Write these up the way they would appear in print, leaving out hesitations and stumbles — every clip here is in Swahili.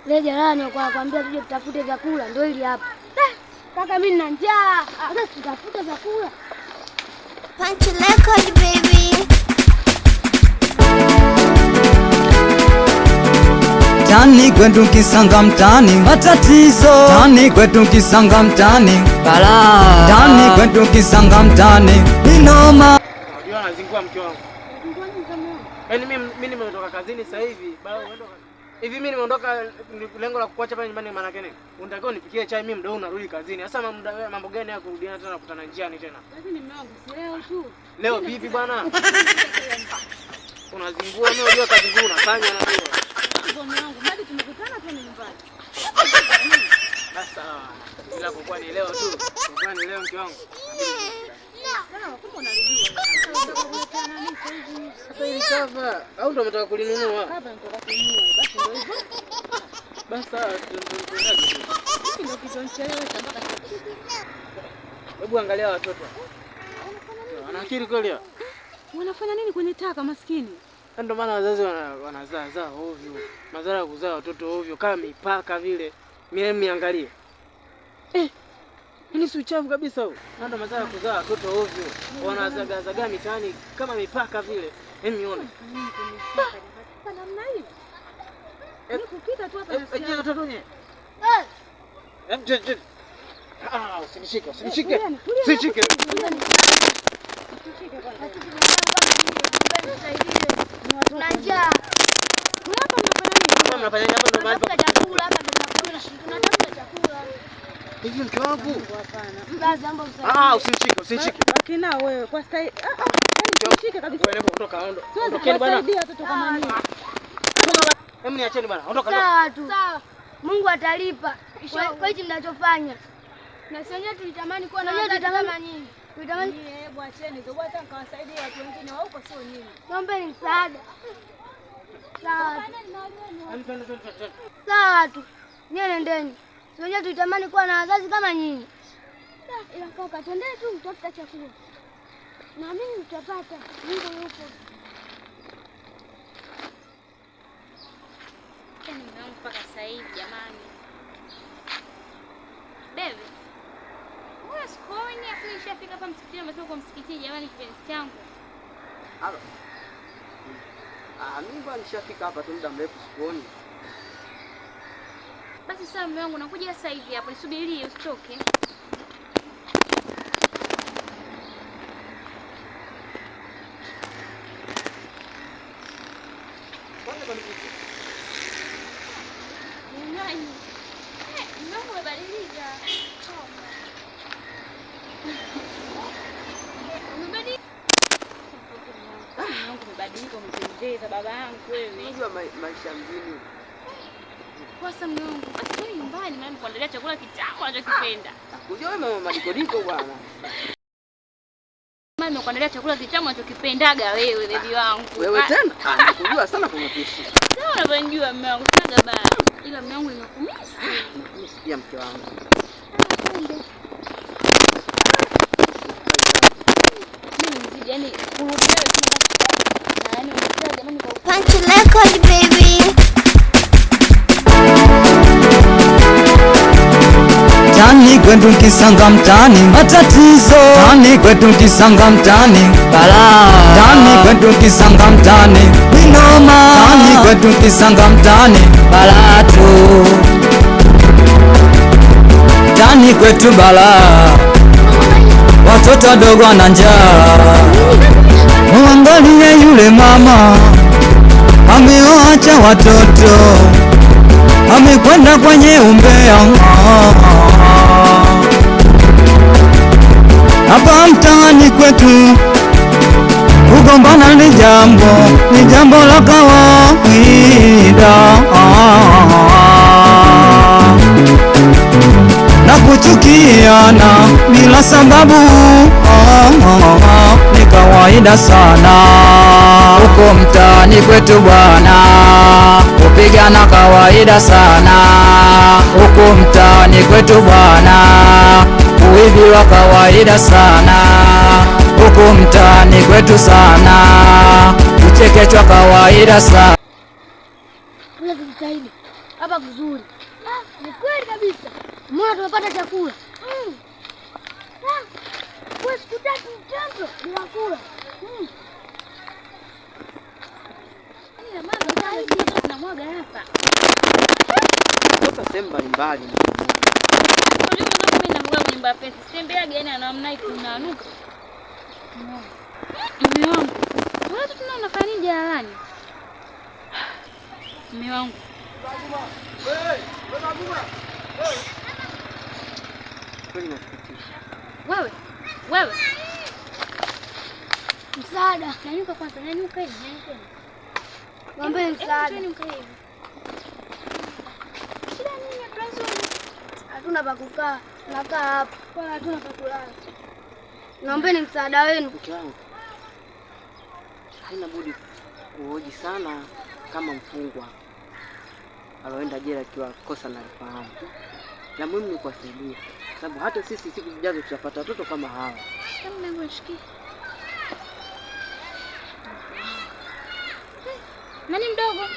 Ile jirani kwa kwambia tuje tutafute vyakula ndio ili hapa. Kaka mimi nina njaa. Sasa tutafute vyakula. Punch record baby. Tani kwetu Kisanga mtani matatizo, tani kwetu Kisanga mtani balaa, tani kwetu Kisanga mtani inoma. Unajua anazingua mke wangu. Yaani mimi nimetoka kazini sasa hivi. Hivi mimi nimeondoka lengo la kukuacha pale nyumbani maana gani? Unatakiwa nipikie chai mimi muda huu narudi kazini. Sasa mambo gani ya kurudiana tena kukutana njiani tena? Lakini mume wangu si leo tu. Leo vipi bwana? Unazingua mimi unajua kazi ngumu unafanya na wewe. Mume wangu hadi tumekutana tu nyumbani. Sasa bila kwa ni leo tu. Kwa ni leo mke wangu. Sawa, kumbe unalijua. Sasa hili kava au ndo umetoka kulinunua? Kava nitoka kununua. Basi ndio hivyo. Basi tunaje? Ndio kitonchelewe mpaka sasa. Hebu angalia watoto. Wana akili kweli? Wanafanya nini kwenye taka maskini? Ndio maana wazazi wanazaa ovyo. Madhara ya kuzaa watoto ovyo kama mipaka vile. Mimi angalie. Hili si uchafu kabisa huo. Ndio madhara ya kuzaa watoto ovyo. Wanazagazaga mitaani kama mipaka vile. Nione. Kwa namna hii. Nikupita tu hapa na sisi. Watoto wenyewe. Usinishike. Usinishike bwana. Tuna njaa. Hapa mnafanya nini? Hapa ndo mahali pa chakula, hapa ndo tunatafuta chakula. Hivi mke wangu. Hapana. Mzazi Usinishike. Lakini wewe kwa staili usinishike kabisa. Wewe hebu ondoka. Ondokeni bwana. Saidia watoto kama nini? Hebu niacheni bwana. Ondoka. Sawa tu. Sawa. Mungu atalipa. Kwa hichi mnachofanya. Na sisi tulitamani kuwa na wazazi kama nyinyi. Tulitamani hebu acheni. Ndio hata nikawasaidia watu wengine wa huko sio nyinyi. Naombeni msaada. Sawa. Sawa tu. Nyie nendeni. Sisi tulitamani kuwa na wazazi kama nyinyi. Ila kaka twendeni tu mtafuta chakula. Na mimi nitapata. Mungu yupo. Mwanangu mpaka sasa hivi jamani. Baby. Wewe sikuoni afu nishafika hapa msikitini, umesema kwa msikitini jamani kipenzi changu. Halo. Mimi bwana nishafika hapa tu muda mrefu sikuoni. Basi sasa mume wangu nakuja sasa hivi hapo, nisubirie usitoke. Umependeza baba yangu wewe. Unajua maisha mjini. Kwa sababu mume wangu, basi wewe nyumbani maana kuandalia chakula kitamu unachokipenda. Unajua wewe mama madikodiko bwana. Mama nimekuandalia chakula kitamu unachokipendaga wewe baby wangu. Wewe tena? Nakujua sana kwa mapishi. Sasa unavyojua mume wangu sinaga baya. Ila mume wangu nimekumisi. Nimekumisi pia mke wangu. Mimi nzidi yani kurudia Punch record baby. Tani kwetu Kisanga mtani matatizo, tani kwetu Kisanga mtani balaa, tani kwetu Kisanga mtani inoma, tani kwetu Kisanga mtani balaa tu, tani kwetu balaa, watoto wadogo wana njaa. Muangalie yule mama ameoacha watoto, amekwenda kwenye umbea. Hapa mtaani kwetu kugombana ni jambo la kawaida, na kuchukiana bila sababu ni kawaida sana. Huko mtaani kwetu bwana, kupigana kawaida sana. Huko mtaani kwetu bwana, uivi wa kawaida sana. Huko mtaani kwetu sana, kuchekechwa kawaida sana. Unajitahidi. hapa kuzuri. Ni kweli kabisa. Mbona tumepata chakula? Kwa siku 3 mtoto bila kula. Ila mama tunamwaga hapa. Toka sehemu mbalimbali. Unajua mwanangu mimi namwaga kwenye nyumba ya pesa. Sitembeage yani anamna hii kunanuka. Mume wangu. Wewe tunaona fanya jalalani. Mume wangu. Kweli nasikitisha. Wewe. Msaada. Nyanyuka kwanza, nyanyuka hivi. Ngombe msaada. Nyanyuka hivi. Shida nini ya Brazil? Hatuna pa kukaa. Tunakaa hapa. Kwa hatuna pa kulala. Naombeni msaada wenu. Mke wangu haina budi kuhoji sana kama mfungwa aloenda jela akiwa kosa na lifahamu. Na muhimu ni kuwasaidia, sababu hata sisi siku zijazo tutapata watoto kama hawa. Kama unashikia. Nani mdogo?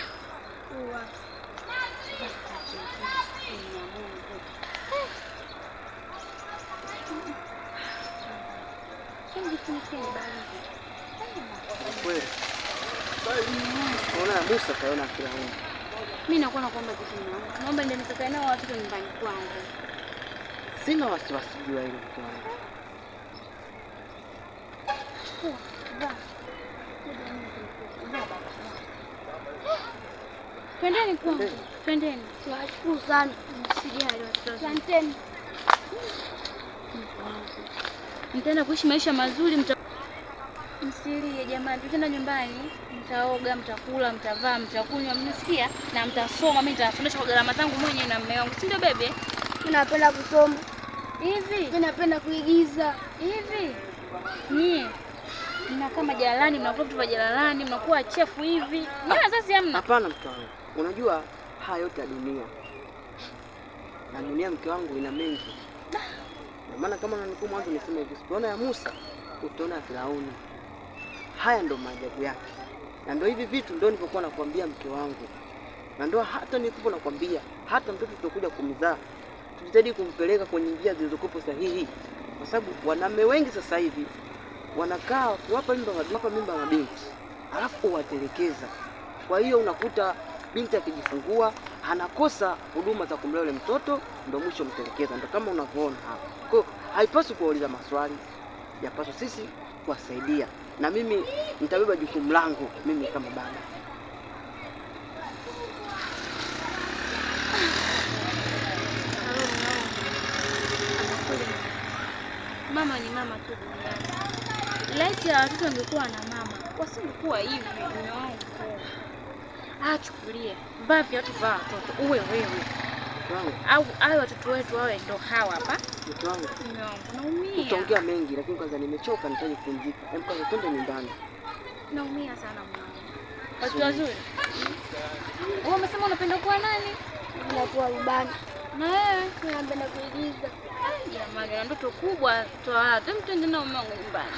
Kweli. Unaona Musa kaona kila mtu. Mimi nakuwa nakuomba kitu mwanangu. Naomba ndio nikakae nao watoto nyumbani kwangu. Sina wasiwasi juu ya hilo mke wangu. Twendeni kwangu. Twendeni. Tunashukuru sana. Msijali watoto. Asanteni. Mtaenda kuishi maisha mazuri, msilie jamani. Tutaenda nyumbani, mtaoga, mtakula, mtavaa, mtakunywa, mnasikia? Na mtasoma. Mimi nitasomesha kwa gharama zangu mwenyewe na mume wangu. Si ndio bebe? Mimi napenda kusoma. Hivi? Mimi napenda kuigiza. Hivi? Nyie mnakaa majalalani, mnakuwa vitu vya jalalani, mnakuwa chefu hivi. Nyie wazazi hamna? Hapana mke wangu. Unajua haya yote ya dunia. Na dunia mke wangu ina mengi. Na maana kama unanikumu mwanzo nimesema hivi, usipoona ya Musa, utaona ya Firauni. Haya ndo maajabu yake. Na ndo hivi vitu ndio nilipokuwa nakwambia mke wangu. Na ndo hata nilipokuwa nakwambia, hata mtoto tutakuja kumzaa, tujitahidi kumpeleka kwenye njia zilizokuwa sahihi. Kwa sababu wanaume wengi sasa hivi wanakaa kuwapa mimba mabinti, alafu uwatelekeza. Kwa hiyo unakuta binti akijifungua anakosa huduma za kumlea yule mtoto, ndio mwisho mtelekeza. Ndio kama unavyoona hapa. Kwa hiyo haipaswi kuuliza maswali, yapaswa sisi kuwasaidia. Na mimi nitabeba jukumu langu mimi kama baba. Mama ni mama tu duniani. Laiti ya watoto wangekuwa na mama, wasingekuwa hivi. Mume wangu chukulia, vaa viatu vya watoto uwe wewe. Au watoto wetu wawe ndo hawa hapa. Mke wangu. Mume wangu naumia. Utaongea mengi lakini kwanza nimechoka, nitaje kupumzika. Hebu kwanza twende nyumbani. Naumia sana mume wangu. Watu wazuri. Wewe umesema unapenda kuwa nani? Unakuwa rubani. Na wewe unapenda kuigiza. Jamani, ndoto kubwa toa. Twende na mume wangu nyumbani.